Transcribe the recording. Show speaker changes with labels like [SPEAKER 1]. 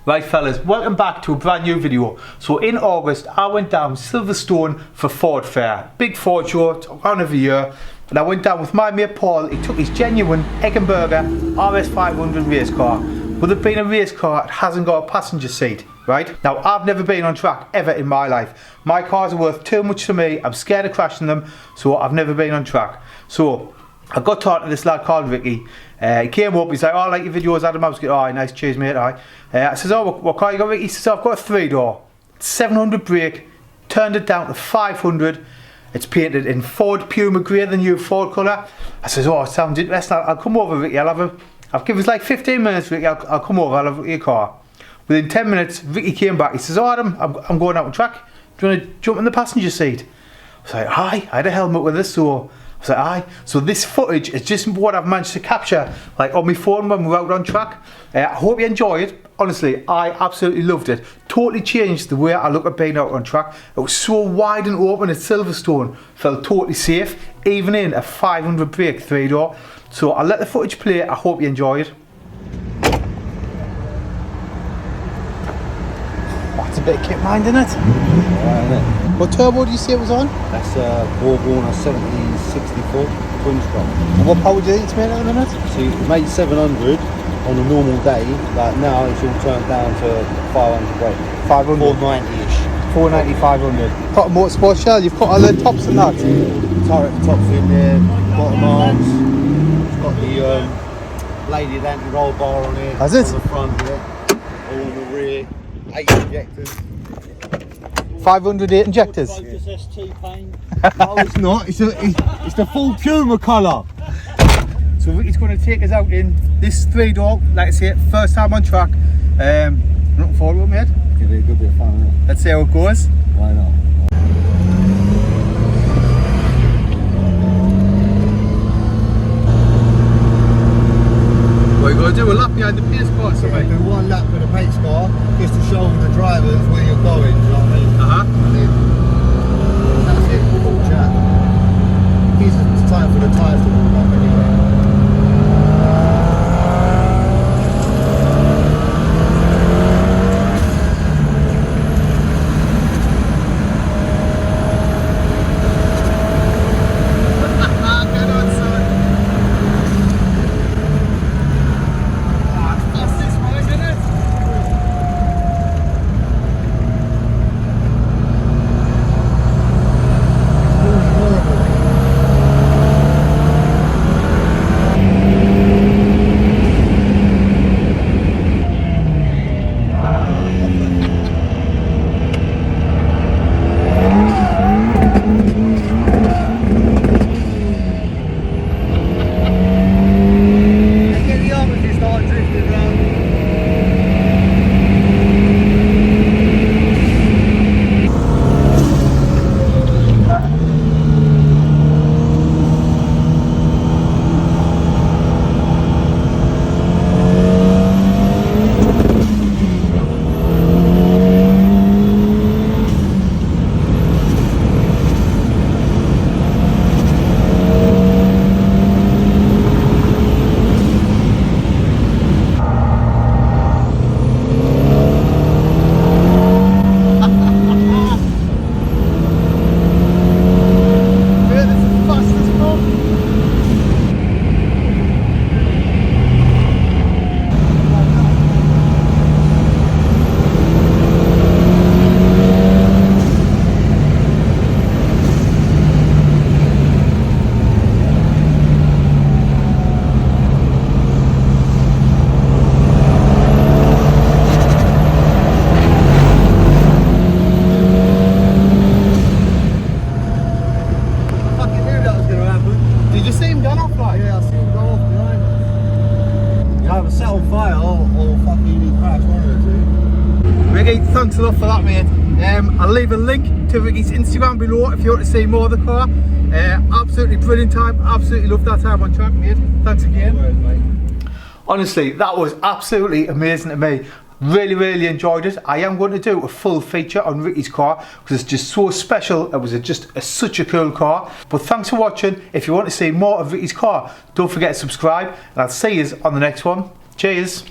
[SPEAKER 1] Right fellas, welcome back to a brand new video. So in August I went down Silverstone for Ford Fair. Big Ford show, it's around every year. And I went down with my mate Paul. He took his genuine Eggenberger RS500 race car. With it being a race car, it hasn't got a passenger seat, right? Now I've never been on track ever in my life. My cars are worth too much to me, I'm scared of crashing them, so I've never been on track. So I got talking to this lad called Ricky. He came up, he's like, oh, I like your videos, Adam. I was like, oh, nice, cheers mate, I says, oh, what car you got, Ricky? He says, oh, I've got a 3-door, 700 brake, turned it down to 500, it's painted in Ford Puma grey, the new Ford colour. I says, oh, it sounds interesting, I'll come over, Ricky, I'll give us like 15 minutes, Ricky, I'll come over, I'll have a look at your car. Within 10 minutes, Ricky came back, he says, oh, Adam, I'm going out on track, do you want to jump in the passenger seat? I was like, aye, I had a helmet with us, so I was like, aye. So this footage is just what I've managed to capture, like on my phone when we're out on track. I hope you enjoy it. Honestly, I absolutely loved it. Totally changed the way I look at being out on track. It was so wide and open at Silverstone. Felt totally safe, even in a 500 brake 3-door. So I'll let the footage play. I hope you enjoy it. That's a bit of kit mind, isn't it?
[SPEAKER 2] Right,
[SPEAKER 1] what turbo do you say it was on?
[SPEAKER 2] that's a Warborner 7064 twin stroke.
[SPEAKER 1] And what power do you think it's made at the minute?
[SPEAKER 2] So it made 700 on a normal day, but now it's all turned down to 500 brake.
[SPEAKER 1] 500?
[SPEAKER 2] 490-ish.
[SPEAKER 1] 490, 500. Got a motorsport shell, you've got all the tops and that?
[SPEAKER 2] Turret tops in there, bottom arms. It's got the bladed anti-roll bar on it.
[SPEAKER 1] Has it?
[SPEAKER 2] On the front, yeah. All on the rear. 8 injectors.
[SPEAKER 1] 508 injectors.
[SPEAKER 2] No, it's not. It's the full Puma colour.
[SPEAKER 1] So Ricky's going to take us out in this 3-door, like I say, first time on track. Looking forward to it, mate.
[SPEAKER 2] It'll be a good bit of fun, isn't it?
[SPEAKER 1] Let's see how it goes.
[SPEAKER 2] Why not?
[SPEAKER 1] What are you going to do? A lap behind the pace car, something?
[SPEAKER 2] Do one lap with a pace car just to show the drivers where you're going, do you know what I mean? And then that's it, full chat. It's time for the tyres to warm up anyway. Set on fire or fucking crash, one of the two.
[SPEAKER 1] Ricky, thanks a lot for that, mate. I'll leave a link to Ricky's Instagram below if you want to see more of the car. Absolutely brilliant time, absolutely loved that time on track, mate. Thanks again.
[SPEAKER 2] No worries, mate.
[SPEAKER 1] Honestly, that was absolutely amazing to me. Really enjoyed it. I am going to do a full feature on Ricky's car because it's just so special. It was such a cool car. But thanks for watching. If you want to see more of Ricky's car, don't forget to subscribe, and I'll see you on the next one. Cheers.